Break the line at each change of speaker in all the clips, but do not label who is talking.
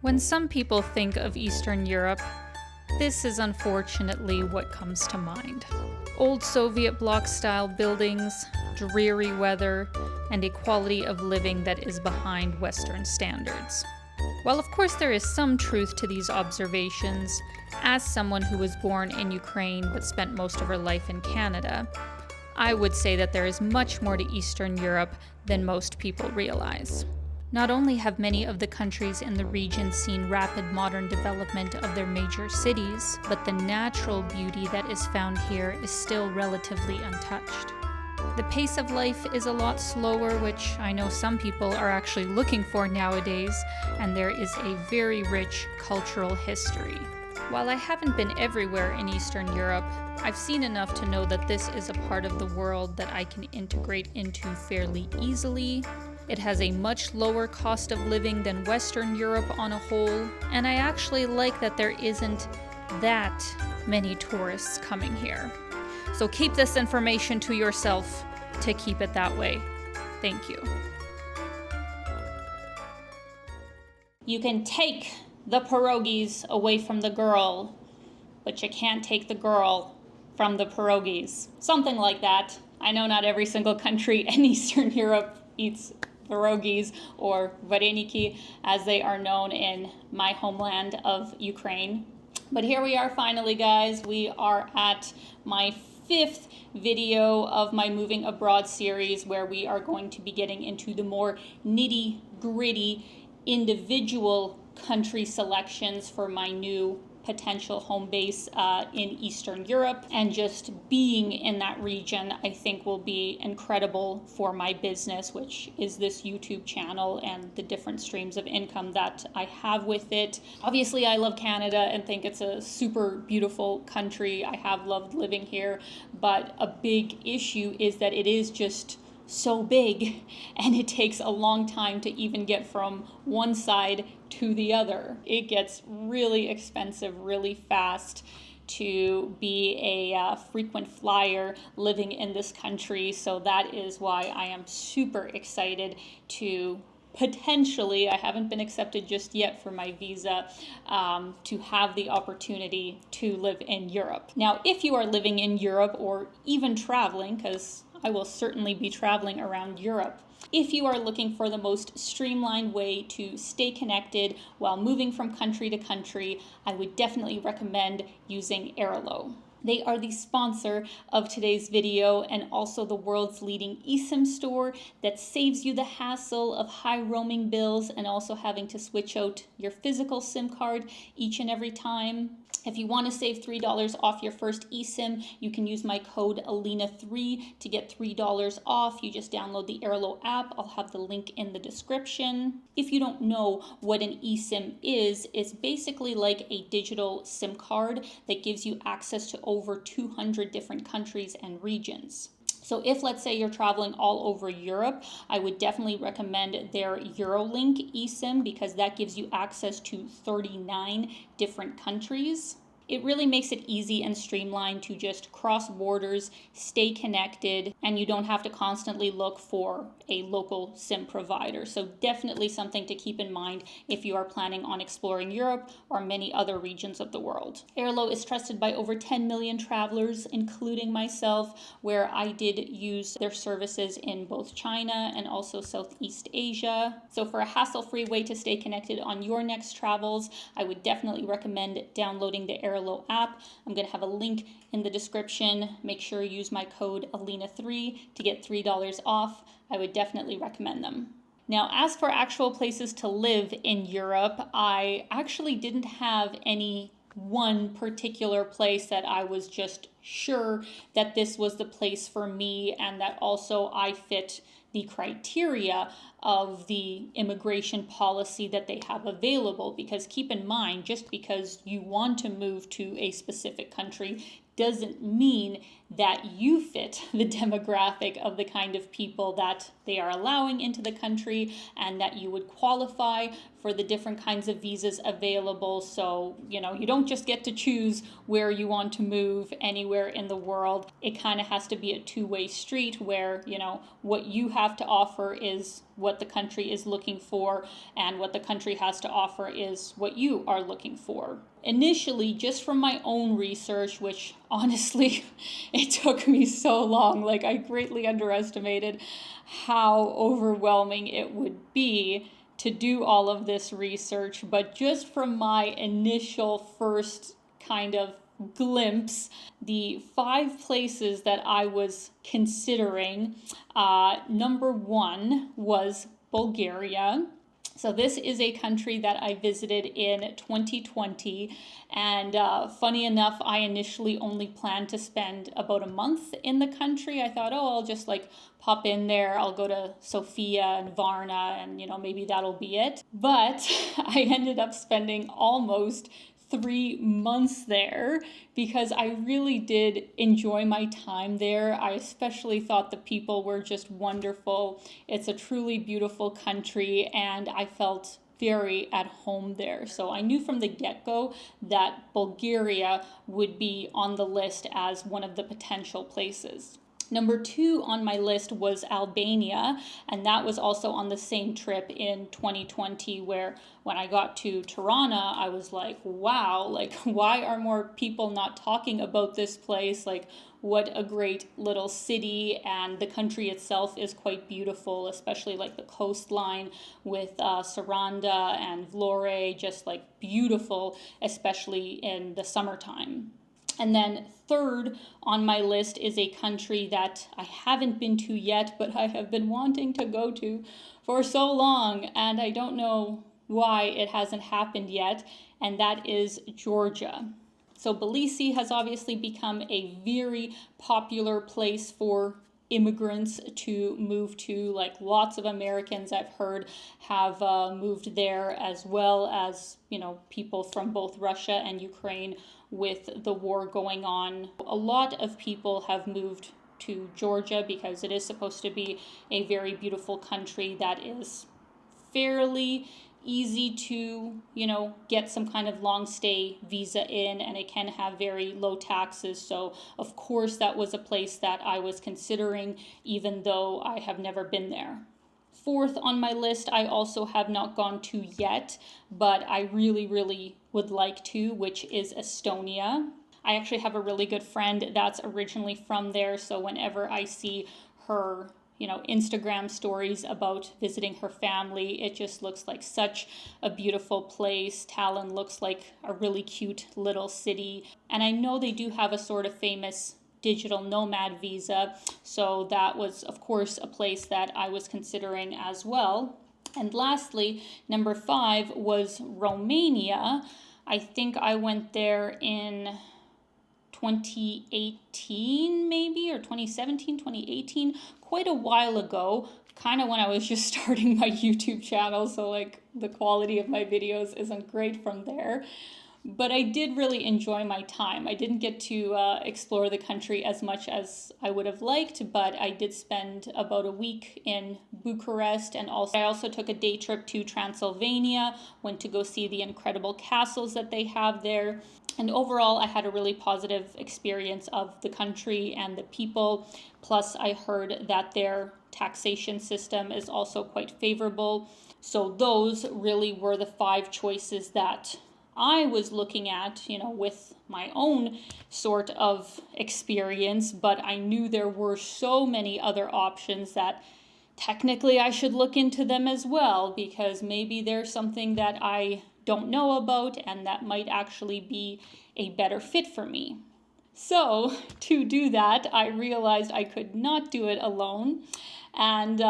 When some people think of Eastern Europe, this is unfortunately what comes to mind. Old Soviet bloc-style buildings, dreary weather, and a quality of living that is behind Western standards. While of course there is some truth to these observations, as someone who was born in Ukraine but spent most of her life in Canada, I would say that there is much more to Eastern Europe than most people realize. Not only have many of the countries in the region seen rapid modern development of their major cities, but the natural beauty that is found here is still relatively untouched. The pace of life is a lot slower, which I know some people are actually looking for nowadays, and there is a very rich cultural history. While I haven't been everywhere in Eastern Europe, I've seen enough to know that this is a part of the world that I can integrate into fairly easily. It has a much lower cost of living than Western Europe on a whole, and I actually like that there isn't that many tourists coming here. So keep this information to yourself to keep it that way. Thank you. You can take the pierogies away from the girl, but you can't take the girl from the pierogies. Something like that. I know not every single country in Eastern Europe eats pierogies, or vareniki, as they are known in my homeland of Ukraine. But here we are finally, guys. We are at my 5th video of my Moving Abroad series, where we are going to be getting into the more nitty-gritty individual country selections for my new potential home base in Eastern Europe. And just being in that region, I think, will be incredible for my business, which is this YouTube channel and the different streams of income that I have with it. Obviously, I love Canada and think it's a super beautiful country. I have loved living here, but a big issue is that it is just so big, and it takes a long time to even get from one side to the other. It gets really expensive really fast to be a frequent flyer living in this country, so that is why I am super excited to potentially, I haven't been accepted just yet for my visa, to have the opportunity to live in Europe. Now, if you are living in Europe or even traveling, because I will certainly be traveling around Europe, if you are looking for the most streamlined way to stay connected while moving from country to country, I would definitely recommend using Airlo. They are the sponsor of today's video and also the world's leading eSIM store that saves you the hassle of high roaming bills and also having to switch out your physical SIM card each and every time. If you want to save $3 off your first eSIM, you can use my code Alina3 to get $3 off. You just download the Airlo app. I'll have the link in the description. If you don't know what an eSIM is, it's basically like a digital SIM card that gives you access to over 200 different countries and regions. So if, let's say, you're traveling all over Europe, I would definitely recommend their Eurolink eSIM because that gives you access to 39 different countries. It really makes it easy and streamlined to just cross borders, stay connected, and you don't have to constantly look for a local SIM provider. So definitely something to keep in mind if you are planning on exploring Europe or many other regions of the world. Airlo is trusted by over 10 million travelers, including myself, where I did use their services in both China and also Southeast Asia. So for a hassle-free way to stay connected on your next travels, I would definitely recommend downloading the Airlo app. I'm going to have a link in the description. Make sure you use my code Alina3 to get $3 off. I would definitely recommend them. Now, as for actual places to live in Europe, I actually didn't have any one particular place that I was just sure that this was the place for me and that also I fit the criteria of the immigration policy that they have available. Because keep in mind, just because you want to move to a specific country doesn't mean that you fit the demographic of the kind of people that they are allowing into the country and that you would qualify for the different kinds of visas available. So, you don't just get to choose where you want to move anywhere in the world. It kind of has to be a two-way street where, what you have to offer is what the country is looking for, and what the country has to offer is what you are looking for. Initially, just from my own research, which honestly, it took me so long, like I greatly underestimated how overwhelming it would be to do all of this research, but just from my initial first kind of glimpse, the 5 places that I was considering, number 1 was Bulgaria. So this is a country that I visited in 2020, and funny enough, I initially only planned to spend about a month in the country. I thought, I'll just pop in there, I'll go to Sofia and Varna, and maybe that'll be it. But I ended up spending almost 3 months there because I really did enjoy my time there. I especially thought the people were just wonderful. It's a truly beautiful country, and I felt very at home there. So I knew from the get-go that Bulgaria would be on the list as one of the potential places. Number 2 on my list was Albania, and that was also on the same trip in 2020, where when I got to Tirana, I was like, wow, why are more people not talking about this place? What a great little city, and the country itself is quite beautiful, especially the coastline with Saranda and Vlore, just beautiful, especially in the summertime. And then 3rd on my list is a country that I haven't been to yet, but I have been wanting to go to for so long, and I don't know why it hasn't happened yet, and that is Georgia. So Tbilisi has obviously become a very popular place for immigrants to move to. Lots of Americans, I've heard, have moved there, as well as people from both Russia and Ukraine with the war going on. A lot of people have moved to Georgia because it is supposed to be a very beautiful country that is fairly easy to, get some kind of long stay visa in, and it can have very low taxes. So of course that was a place that I was considering, even though I have never been there. 4th on my list, I also have not gone to yet, but I really, really would like to, which is Estonia. I actually have a really good friend that's originally from there, so whenever I see her Instagram stories about visiting her family, it just looks like such a beautiful place. Tallinn looks like a really cute little city, and I know they do have a sort of famous digital nomad visa, so that was of course a place that I was considering as well. And lastly, number 5 was Romania. I think I went there in 2018 maybe, or 2017, 2018, quite a while ago, kind of when I was just starting my YouTube channel, so the quality of my videos isn't great from there. But I did really enjoy my time. I didn't get to explore the country as much as I would have liked, but I did spend about a week in Bucharest, and I also took a day trip to Transylvania, went to go see the incredible castles that they have there. And overall, I had a really positive experience of the country and the people. Plus, I heard that their taxation system is also quite favorable. So those really were the 5 choices that I was looking at, with my own sort of experience, but I knew there were so many other options that technically I should look into them as well, because maybe there's something that I don't know about and that might actually be a better fit for me. So to do that, I realized I could not do it alone. And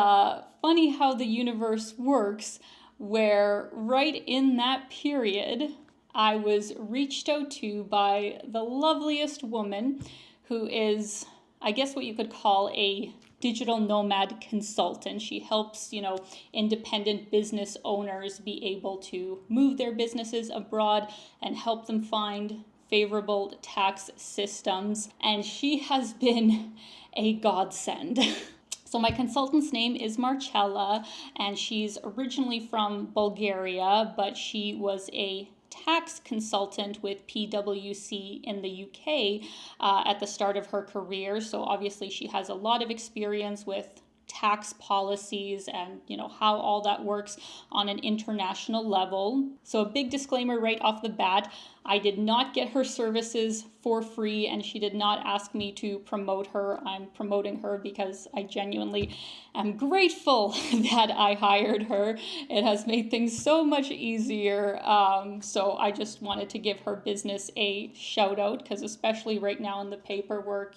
funny how the universe works, where right in that period, I was reached out to by the loveliest woman who is, I guess what you could call a digital nomad consultant. She helps, independent business owners be able to move their businesses abroad and help them find favorable tax systems. And she has been a godsend. So my consultant's name is Marcella, and she's originally from Bulgaria, but she was a tax consultant with PwC in the UK at the start of her career. So obviously she has a lot of experience with tax policies and how all that works on an international level. So a big disclaimer right off the bat, I did not get her services for free, and she did not ask me to promote her. I'm promoting her because I genuinely am grateful that I hired her. It has made things so much easier. So I just wanted to give her business a shout out, because especially right now in the paperwork,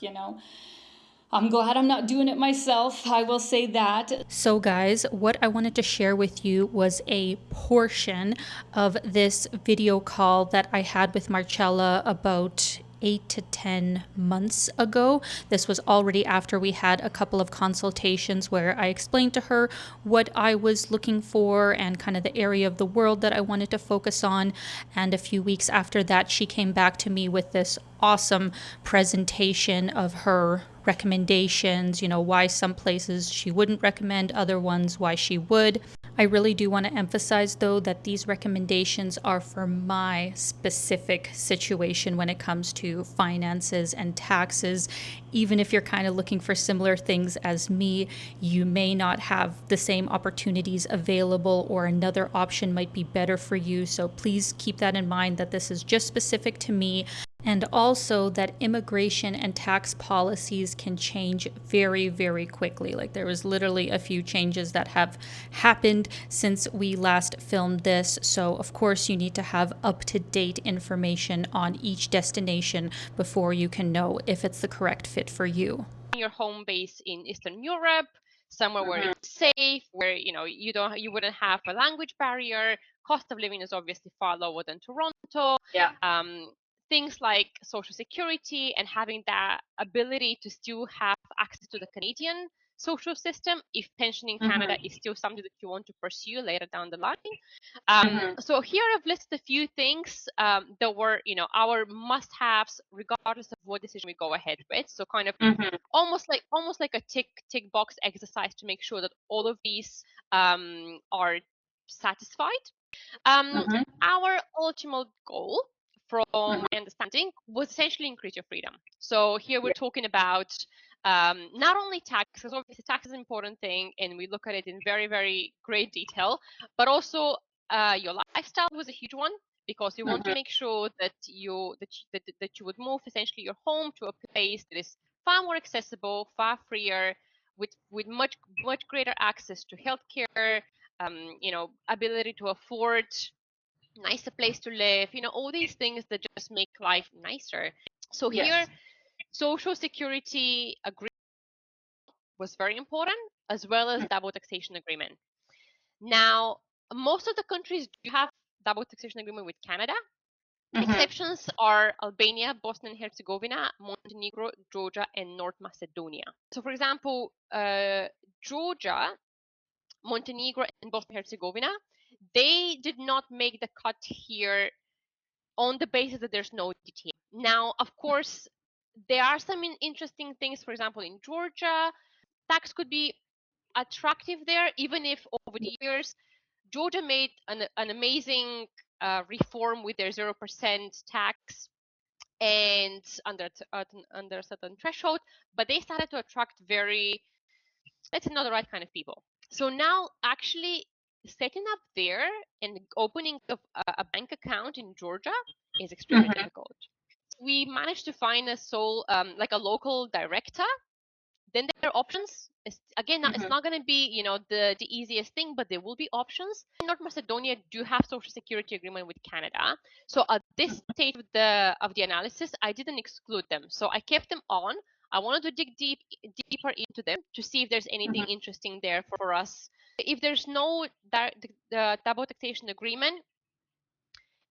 I'm glad I'm not doing it myself, I will say that. So guys, what I wanted to share with you was a portion of this video call that I had with Marcella about 8 to 10 months ago. This was already after we had a couple of consultations where I explained to her what I was looking for and kind of the area of the world that I wanted to focus on. And a few weeks after that, she came back to me with this awesome presentation of her recommendations, why some places she wouldn't recommend, other ones why she would. I really do want to emphasize, though, that these recommendations are for my specific situation when it comes to finances and taxes. Even if you're kind of looking for similar things as me, you may not have the same opportunities available, or another option might be better for you. So please keep that in mind, that this is just specific to me. And also that immigration and tax policies can change very, very quickly. Like, there was literally a few changes that have happened since we last filmed this. So of course you need to have up-to-date information on each destination before you can know if it's the correct fit for you.
Your home base in Eastern Europe, somewhere where it's safe, where you wouldn't have a language barrier. Cost of living is obviously far lower than Toronto.
Yeah.
Things like social security and having that ability to still have access to the Canadian social system if pension in Canada is still something that you want to pursue later down the line. So here I've listed a few things that were, our must-haves regardless of what decision we go ahead with. So kind of almost like a tick box exercise to make sure that all of these are satisfied. Our ultimate goal, from my understanding, was essentially increase your freedom. So here we're talking about not only taxes, obviously tax is an important thing, and we look at it in very, very great detail, but also your lifestyle was a huge one, because we want to make sure that you would move essentially your home to a place that is far more accessible, far freer, with much greater access to healthcare, ability to afford nicer place to live, all these things that just make life nicer. So here, social security agreement was very important, as well as double taxation agreement. Now, most of the countries do have double taxation agreement with Canada. Exceptions are Albania, Bosnia and Herzegovina, Montenegro, Georgia, and North Macedonia. So, for example, Georgia, Montenegro, and Bosnia and Herzegovina, they did not make the cut here on the basis that there's no DTA. Now, of course, there are some interesting things. For example, in Georgia, tax could be attractive there, even if over the years, Georgia made an amazing reform with their 0% tax and under a certain threshold, but they started to attract let's say, not the right kind of people. So now actually setting up there and opening a bank account in Georgia is extremely difficult. We managed to find like a local director. Then there are options. Again, it's not going to be the easiest thing, but there will be options. North Macedonia do have social security agreement with Canada. So at this stage of the analysis, I didn't exclude them. So I kept them on. I wanted to dig deeper into them to see if there's anything interesting there for us. If there's no double taxation agreement,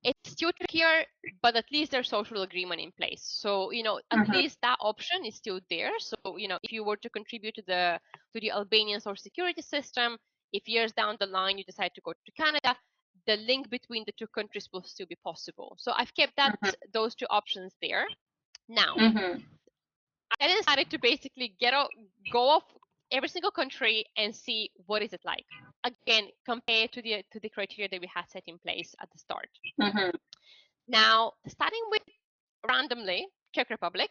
it's still trickier, but at least there's social agreement in place. So, at least that option is still there. So, if you were to contribute to the Albanian social security system, if years down the line you decide to go to Canada, the link between the two countries will still be possible. So I've kept those two options there. Now, I decided to basically go off every single country and see what is it like. Again, compared to the criteria that we had set in place at the start. Now, starting with randomly Czech Republic.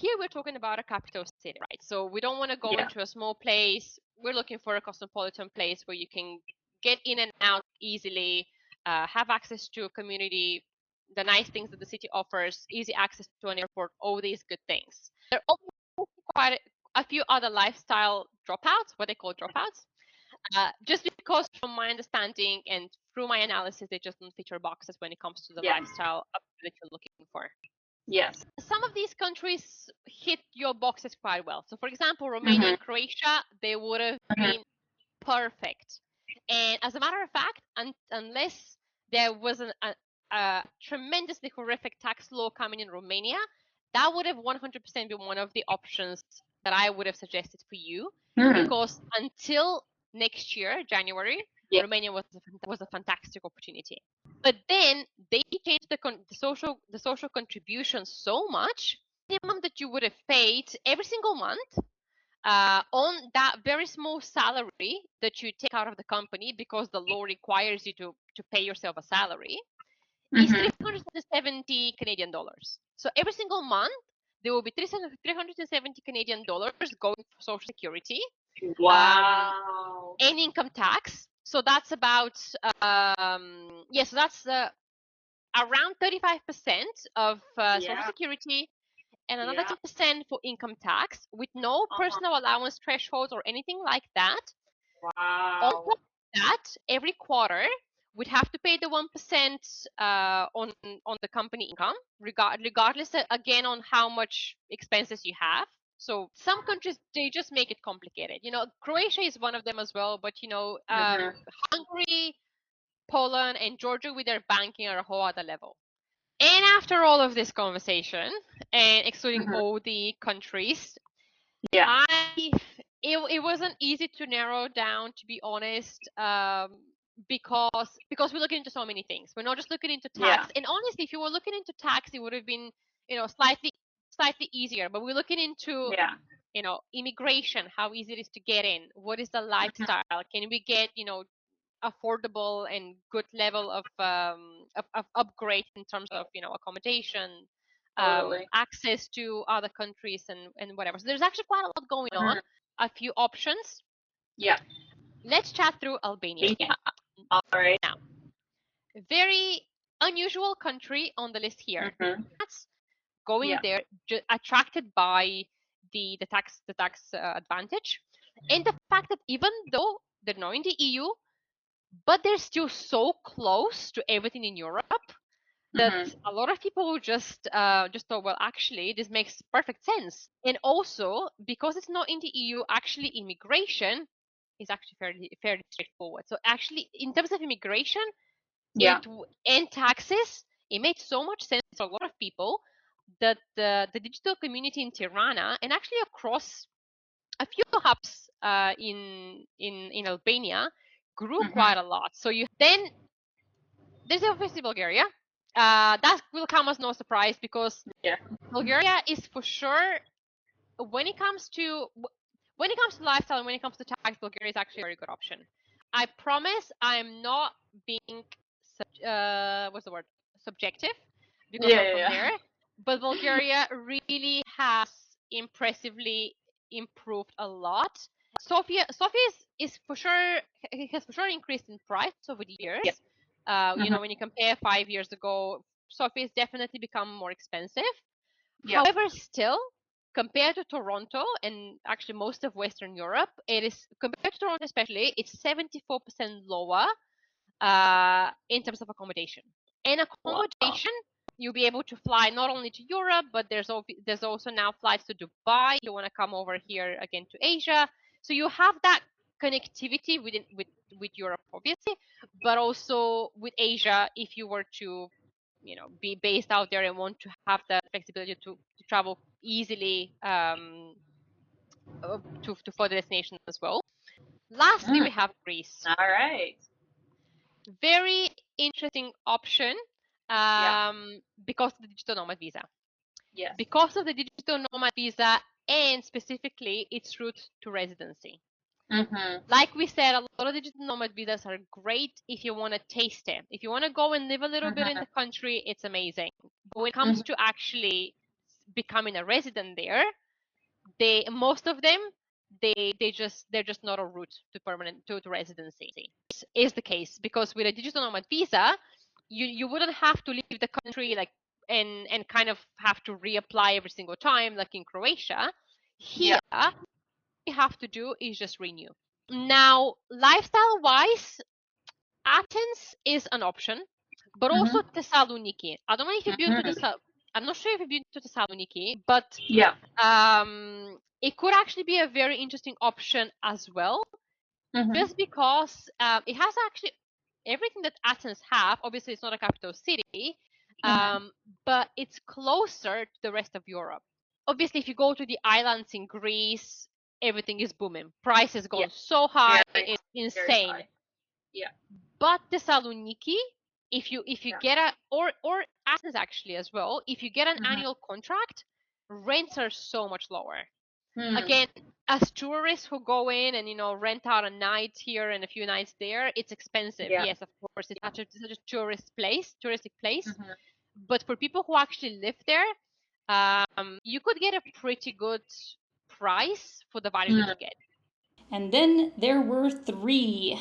Here we're talking about a capital city, right? So we don't want to go into a small place. We're looking for a cosmopolitan place where you can get in and out easily, have access to a community, the nice things that the city offers, easy access to an airport, all these good things. There are also quite a few other lifestyle dropouts, what they call dropouts, just because from my understanding and through my analysis, they just don't fit your boxes when it comes to the lifestyle that you're looking for.
Yes.
Some of these countries hit your boxes quite well. So, for example, Romania and Croatia, they would have been perfect. And as a matter of fact, unless there was a tremendously horrific tax law coming in Romania, that would have 100% been one of the options that I would have suggested for you. Because until next year, January, Romania was a fantastic opportunity. But then they changed the social contribution so much, the minimum that you would have paid every single month on that very small salary that you take out of the company, because the law requires you to pay yourself a salary, is 370 Canadian dollars. So every single month, there will be 370 Canadian dollars going for Social Security.
Wow.
And income tax. So that's about, so that's around 35% of Social Security, and another 10% for income tax, with no personal allowance thresholds or anything like that.
Wow.
On top of that, every quarter, we'd have to pay the 1% on the company income, regardless, again, on how much expenses you have. So some countries, they just make it complicated. Croatia is one of them as well, but Hungary, Poland, and Georgia with their banking are a whole other level. And after all of this conversation, and excluding all the countries, it wasn't easy to narrow down, to be honest, because we're looking into so many things. We're not just looking into tax. And honestly, if you were looking into tax, it would have been, slightly easier. But we're looking into, immigration, how easy it is to get in, what is the lifestyle, can we get, affordable and good level of upgrade in terms of accommodation, access to other countries and whatever. So there's actually quite a lot going on. A few options. Let's chat through Albania.
All right.
Now, very unusual country on the list here. That's going there attracted by the tax advantage, and the fact that even though they're not in the EU, but they're still so close to everything in Europe that a lot of people just thought, well, actually, this makes perfect sense. And also, because it's not in the EU, actually, immigration is actually fairly straightforward. So actually, in terms of immigration and taxes, it made so much sense for a lot of people that the digital community in Tirana, and actually across a few hubs in Albania, grew quite a lot. So there's obviously Bulgaria. That will come as no surprise, because Bulgaria is for sure, when it comes to lifestyle and when it comes to tax, Bulgaria is actually a very good option. I promise I'm not being subjective, because I'm from there. But Bulgaria really has impressively improved a lot. Sofia is for sure, has for sure increased in price over the years. When you compare 5 years ago, Sofia has definitely become more expensive. However, still, compared to Toronto and actually most of Western Europe, it is, compared to Toronto especially, it's 74% lower in terms of accommodation. And accommodation, you'll be able to fly not only to Europe, but there's also now flights to Dubai. You want to come over here again to Asia, so you have that connectivity with Europe, obviously, but also with Asia if you were to, be based out there and want to have the flexibility to travel easily to further destinations as well. Lastly, we have Greece.
All right.
Very interesting option because of the digital nomad visa. Because of the digital nomad visa, and specifically its route to residency.
Mm-hmm.
Like we said, a lot of digital nomad visas are great if you want to taste it. If you want to go and live a little bit in the country, it's amazing. But when it comes to actually becoming a resident there, most of them they're just not a route to permanent to residency. This is the case because with a digital nomad visa, you wouldn't have to leave the country like and kind of have to reapply every single time like in Croatia. Here, all you have to do is just renew. Now, lifestyle wise, Athens is an option, but also Thessaloniki. I don't know if you've been to I'm not sure if you've been to Thessaloniki, but
Yeah.
it could actually be a very interesting option as well, just because it has actually everything that Athens have. Obviously, it's not a capital city, but it's closer to the rest of Europe. Obviously, if you go to the islands in Greece, everything is booming. Prices go so high, it's insane.
High. Yeah.
But Thessaloniki, if you get a or Athens actually as well, if you get an annual contract, rents are so much lower. Again, as tourists who go in and rent out a night here and a few nights there, it's expensive.
Yeah.
Yes, of course, it's such a touristic place. But for people who actually live there, you could get a pretty good price for the value that you get.
And then there were three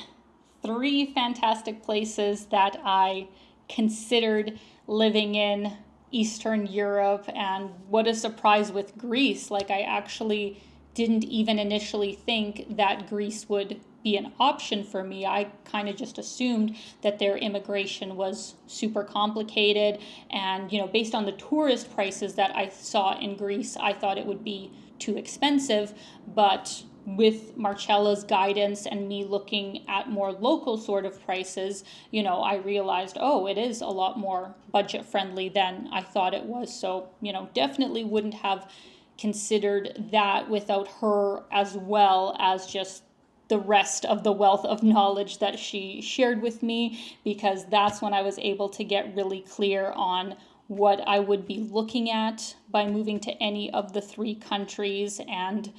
fantastic places that I considered living in Eastern Europe, and what a surprise with Greece. Like, I actually didn't even initially think that Greece would be an option for me. I kind of just assumed that their immigration was super complicated, and based on the tourist prices that I saw in Greece, I thought it would be too expensive. But with Marcella's guidance and me looking at more local sort of prices, I realized, oh, it is a lot more budget friendly than I thought it was. So, definitely wouldn't have considered that without her, as well as just the rest of the wealth of knowledge that she shared with me, because that's when I was able to get really clear on what I would be looking at by moving to any of the three countries. And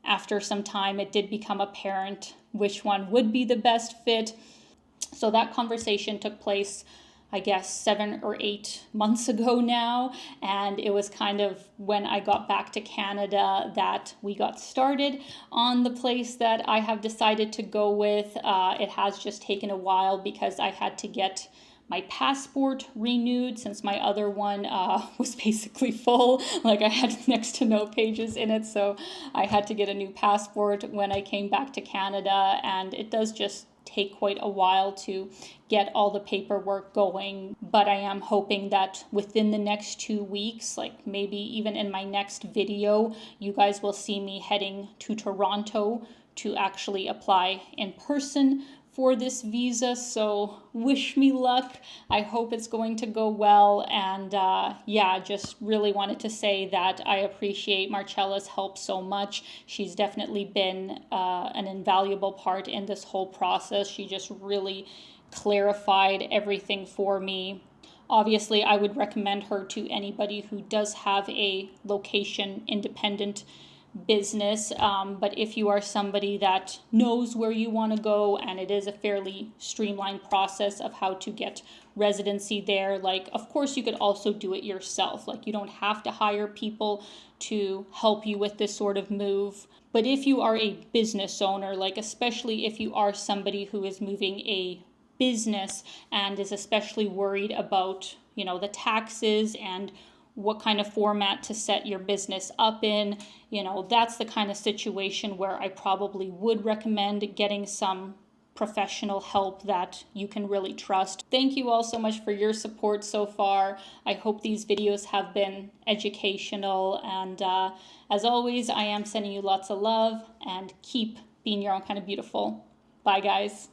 after some time, it did become apparent which one would be the best fit. So that conversation took place, I guess, 7 or 8 months ago now. And it was kind of when I got back to Canada that we got started on the place that I have decided to go with. It has just taken a while because I had to get my passport renewed since my other one was basically full. Like, I had next to no pages in it, so I had to get a new passport when I came back to Canada, and it does just take quite a while to get all the paperwork going. But I am hoping that within the next 2 weeks, like maybe even in my next video, you guys will see me heading to Toronto to actually apply in person for this visa. So wish me luck. I hope it's going to go well. And just really wanted to say that I appreciate Marcella's help so much. She's definitely been an invaluable part in this whole process. She just really clarified everything for me. Obviously, I would recommend her to anybody who does have a location independent business, but if you are somebody that knows where you want to go, and it is a fairly streamlined process of how to get residency there, like, of course you could also do it yourself. Like, you don't have to hire people to help you with this sort of move. But if you are a business owner, like especially if you are somebody who is moving a business and is especially worried about the taxes and what kind of format to set your business up in, that's the kind of situation where I probably would recommend getting some professional help that you can really trust. Thank you all so much for your support so far. I hope these videos have been educational, and as always, I am sending you lots of love, and keep being your own kind of beautiful. Bye, guys.